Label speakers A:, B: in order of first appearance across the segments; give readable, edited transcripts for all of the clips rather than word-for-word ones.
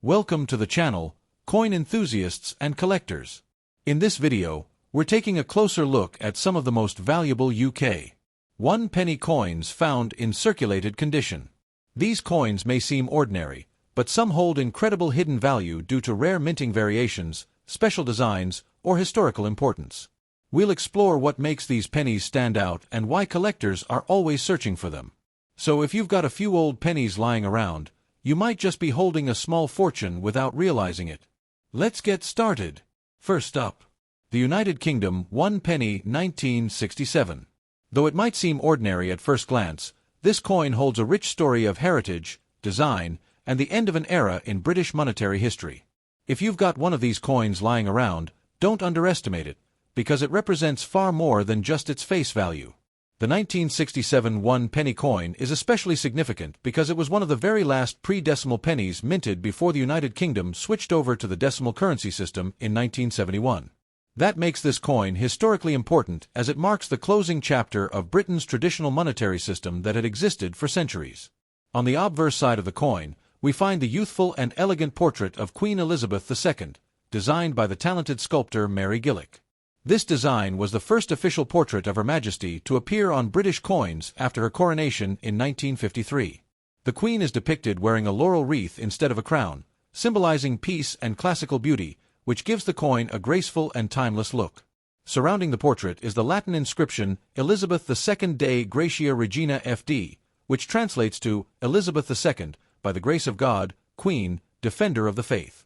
A: Welcome to the channel, Coin Enthusiasts and Collectors. In this video, we're taking a closer look at some of the most valuable UK 1 penny coins found in circulated condition. These coins may seem ordinary, but some hold incredible hidden value due to rare minting variations, special designs, or historical importance. We'll explore what makes these pennies stand out and why collectors are always searching for them. So if you've got a few old pennies lying around, you might just be holding a small fortune without realizing it. Let's get started. First up, the United Kingdom 1 penny 1967. Though it might seem ordinary at first glance, this coin holds a rich story of heritage, design, and the end of an era in British monetary history. If you've got one of these coins lying around, don't underestimate it, because it represents far more than just its face value. The 1967 1 penny coin is especially significant because it was one of the very last pre-decimal pennies minted before the United Kingdom switched over to the decimal currency system in 1971. That makes this coin historically important as it marks the closing chapter of Britain's traditional monetary system that had existed for centuries. On the obverse side of the coin, we find the youthful and elegant portrait of Queen Elizabeth II, designed by the talented sculptor Mary Gillick. This design was the first official portrait of Her Majesty to appear on British coins after her coronation in 1953. The Queen is depicted wearing a laurel wreath instead of a crown, symbolizing peace and classical beauty, which gives the coin a graceful and timeless look. Surrounding the portrait is the Latin inscription Elizabeth II Dei Gratia Regina FD, which translates to Elizabeth II, by the grace of God, Queen, Defender of the Faith.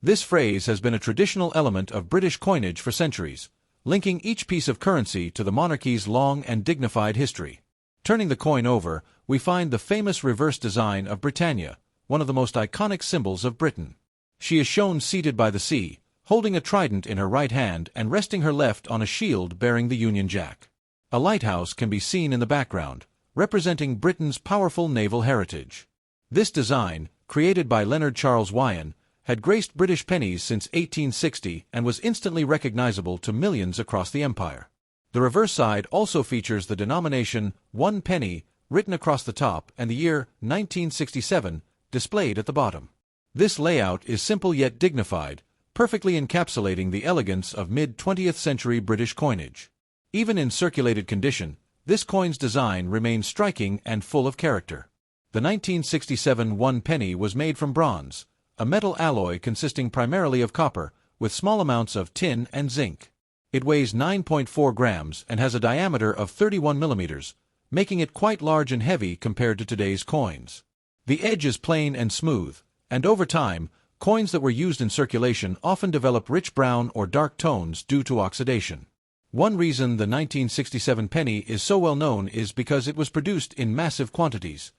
A: This phrase has been a traditional element of British coinage for centuries, linking each piece of currency to the monarchy's long and dignified history. Turning the coin over, we find the famous reverse design of Britannia, one of the most iconic symbols of Britain. She is shown seated by the sea, holding a trident in her right hand and resting her left on a shield bearing the Union Jack. A lighthouse can be seen in the background, representing Britain's powerful naval heritage. This design, created by Leonard Charles Wyon, had graced British pennies since 1860 and was instantly recognizable to millions across the empire. The reverse side also features the denomination 1 penny written across the top and the year 1967 displayed at the bottom. This layout is simple yet dignified, perfectly encapsulating the elegance of mid-20th century British coinage. Even in circulated condition, this coin's design remains striking and full of character. The 1967 1 penny was made from bronze, a metal alloy consisting primarily of copper, with small amounts of tin and zinc. It weighs 9.4 grams and has a diameter of 31 millimeters, making it quite large and heavy compared to today's coins. The edge is plain and smooth, and over time, coins that were used in circulation often develop rich brown or dark tones due to oxidation. One reason the 1967 penny is so well known is because it was produced in massive quantities.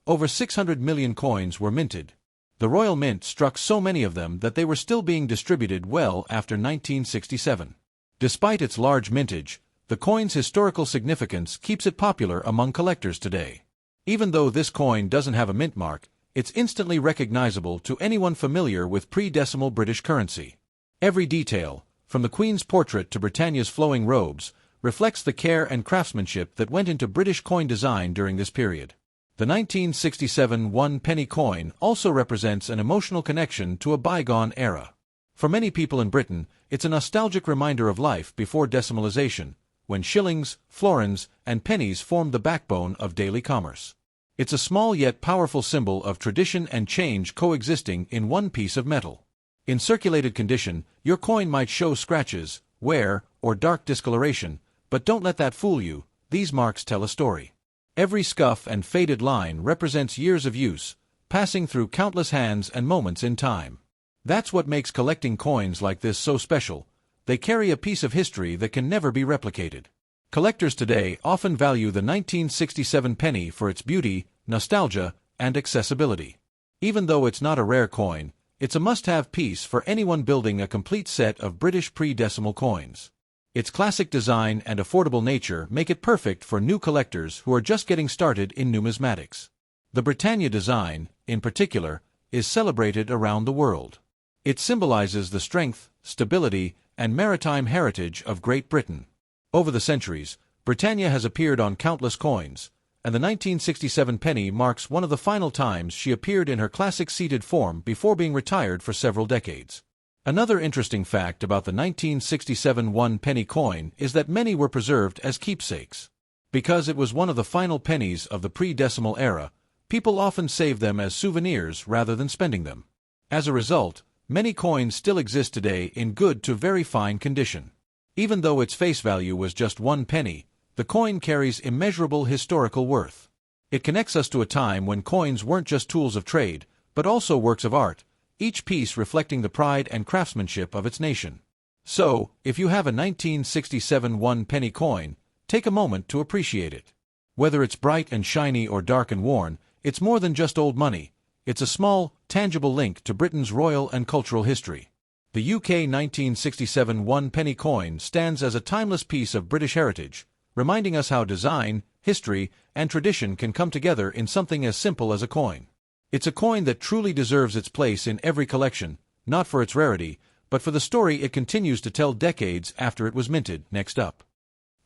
A: Over 600 million coins were minted. The Royal Mint struck so many of them that they were still being distributed well after 1967. Despite its large mintage, the coin's historical significance keeps it popular among collectors today. Even though this coin doesn't have a mint mark, it's instantly recognizable to anyone familiar with pre-decimal British currency. Every detail, from the Queen's portrait to Britannia's flowing robes, reflects the care and craftsmanship that went into British coin design during this period. The 1967 1 penny coin also represents an emotional connection to a bygone era. For many people in Britain, it's a nostalgic reminder of life before decimalization, when shillings, florins, and pennies formed the backbone of daily commerce. It's a small yet powerful symbol of tradition and change coexisting in one piece of metal. In circulated condition, your coin might show scratches, wear, or dark discoloration, but don't let that fool you. These marks tell a story. Every scuff and faded line represents years of use, passing through countless hands and moments in time. That's what makes collecting coins like this so special. They carry a piece of history that can never be replicated. Collectors today often value the 1967 penny for its beauty, nostalgia, and accessibility. Even though it's not a rare coin, it's a must-have piece for anyone building a complete set of British pre-decimal coins. Its classic design and affordable nature make it perfect for new collectors who are just getting started in numismatics. The Britannia design, in particular, is celebrated around the world. It symbolizes the strength, stability, and maritime heritage of Great Britain. Over the centuries, Britannia has appeared on countless coins, and the 1967 penny marks one of the final times she appeared in her classic seated form before being retired for several decades. Another interesting fact about the 1967 one-penny coin is that many were preserved as keepsakes. Because it was one of the final pennies of the pre-decimal era, people often saved them as souvenirs rather than spending them. As a result, many coins still exist today in good to very fine condition. Even though its face value was just 1 penny, the coin carries immeasurable historical worth. It connects us to a time when coins weren't just tools of trade, but also works of art, each piece reflecting the pride and craftsmanship of its nation. So, if you have a 1967 one-penny coin, take a moment to appreciate it. Whether it's bright and shiny or dark and worn, it's more than just old money. It's a small, tangible link to Britain's royal and cultural history. The UK 1967 one-penny coin stands as a timeless piece of British heritage, reminding us how design, history, and tradition can come together in something as simple as a coin. It's a coin that truly deserves its place in every collection, not for its rarity, but for the story it continues to tell decades after it was minted. Next up,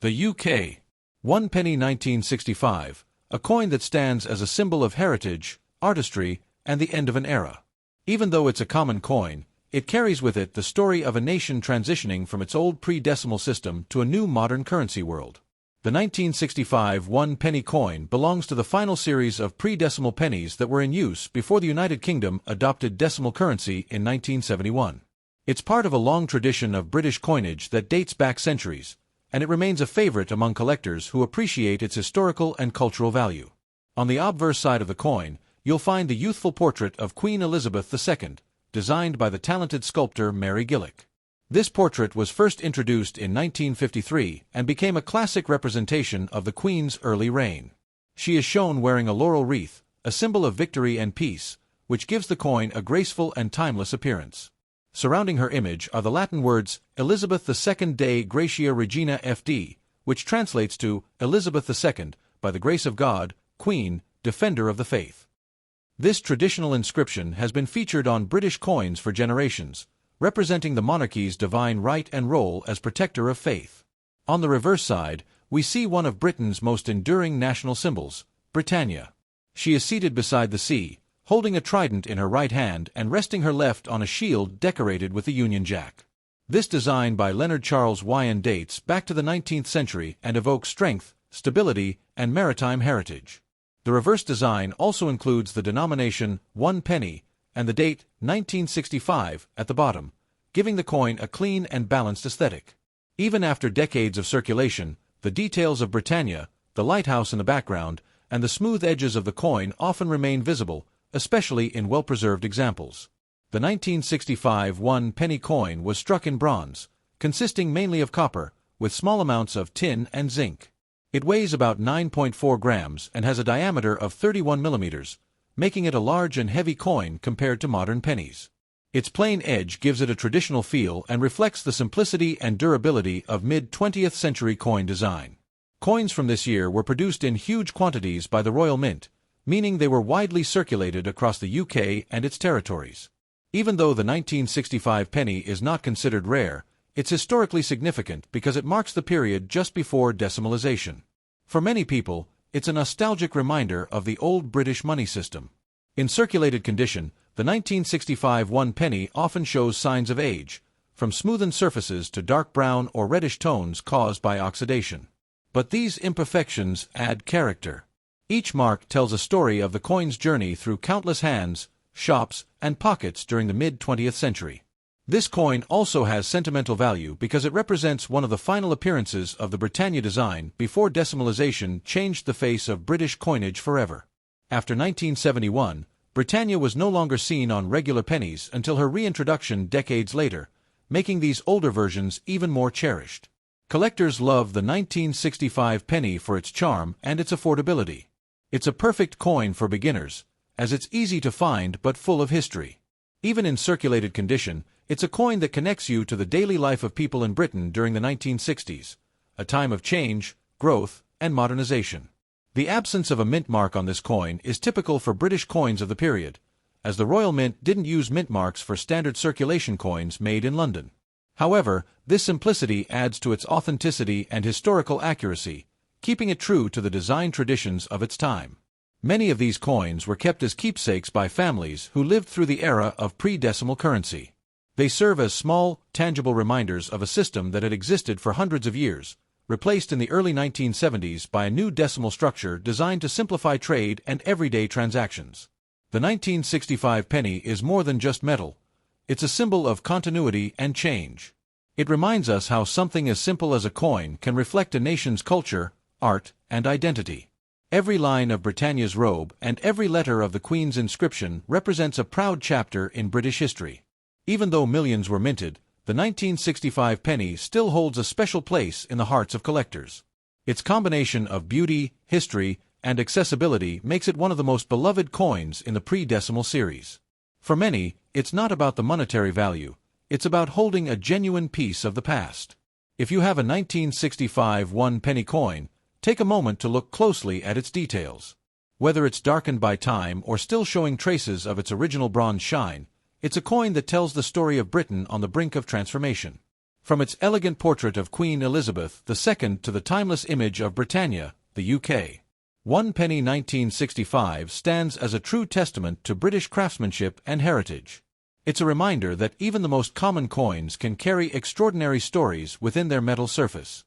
A: the UK one penny 1965, a coin that stands as a symbol of heritage, artistry, and the end of an era. Even though it's a common coin, it carries with it the story of a nation transitioning from its old pre-decimal system to a new modern currency world. The 1965 one-penny coin belongs to the final series of pre-decimal pennies that were in use before the United Kingdom adopted decimal currency in 1971. It's part of a long tradition of British coinage that dates back centuries, and it remains a favorite among collectors who appreciate its historical and cultural value. On the obverse side of the coin, you'll find the youthful portrait of Queen Elizabeth II, designed by the talented sculptor Mary Gillick. This portrait was first introduced in 1953 and became a classic representation of the Queen's early reign. She is shown wearing a laurel wreath, a symbol of victory and peace, which gives the coin a graceful and timeless appearance. Surrounding her image are the Latin words Elizabeth II Dei Gratia Regina FD, which translates to Elizabeth II, by the grace of God, Queen, Defender of the Faith. This traditional inscription has been featured on British coins for generations, representing the monarchy's divine right and role as protector of faith. On the reverse side, we see one of Britain's most enduring national symbols, Britannia. She is seated beside the sea, holding a trident in her right hand and resting her left on a shield decorated with the Union Jack. This design by Leonard Charles Wyon dates back to the 19th century and evokes strength, stability, and maritime heritage. The reverse design also includes the denomination 1 penny and the date 1965 at the bottom, giving the coin a clean and balanced aesthetic. Even after decades of circulation, the details of Britannia, the lighthouse in the background, and the smooth edges of the coin often remain visible, especially in well-preserved examples. The 1965 1 penny coin was struck in bronze, consisting mainly of copper, with small amounts of tin and zinc. It weighs about 9.4 grams and has a diameter of 31 millimeters, making it a large and heavy coin compared to modern pennies. Its plain edge gives it a traditional feel and reflects the simplicity and durability of mid-20th century coin design. Coins from this year were produced in huge quantities by the Royal Mint, meaning they were widely circulated across the UK and its territories. Even though the 1965 penny is not considered rare, it's historically significant because it marks the period just before decimalization. For many people, it's a nostalgic reminder of the old British money system. In circulated condition, the 1965 1 penny often shows signs of age, from smoothened surfaces to dark brown or reddish tones caused by oxidation. But these imperfections add character. Each mark tells a story of the coin's journey through countless hands, shops, and pockets during the mid-20th century. This coin also has sentimental value because it represents one of the final appearances of the Britannia design before decimalization changed the face of British coinage forever. After 1971, Britannia was no longer seen on regular pennies until her reintroduction decades later, making these older versions even more cherished. Collectors love the 1965 penny for its charm and its affordability. It's a perfect coin for beginners, as it's easy to find but full of history. Even in circulated condition, it's a coin that connects you to the daily life of people in Britain during the 1960s, a time of change, growth, and modernization. The absence of a mint mark on this coin is typical for British coins of the period, as the Royal Mint didn't use mint marks for standard circulation coins made in London. However, this simplicity adds to its authenticity and historical accuracy, keeping it true to the design traditions of its time. Many of these coins were kept as keepsakes by families who lived through the era of pre-decimal currency. They serve as small, tangible reminders of a system that had existed for hundreds of years, replaced in the early 1970s by a new decimal structure designed to simplify trade and everyday transactions. The 1965 penny is more than just metal. It's a symbol of continuity and change. It reminds us how something as simple as a coin can reflect a nation's culture, art, and identity. Every line of Britannia's robe and every letter of the Queen's inscription represents a proud chapter in British history. Even though millions were minted, the 1965 penny still holds a special place in the hearts of collectors. Its combination of beauty, history, and accessibility makes it one of the most beloved coins in the pre-decimal series. For many, it's not about the monetary value, it's about holding a genuine piece of the past. If you have a 1965 one-penny coin, take a moment to look closely at its details. Whether it's darkened by time or still showing traces of its original bronze shine, it's a coin that tells the story of Britain on the brink of transformation. From its elegant portrait of Queen Elizabeth II to the timeless image of Britannia, the UK. One penny 1965 stands as a true testament to British craftsmanship and heritage. It's a reminder that even the most common coins can carry extraordinary stories within their metal surface.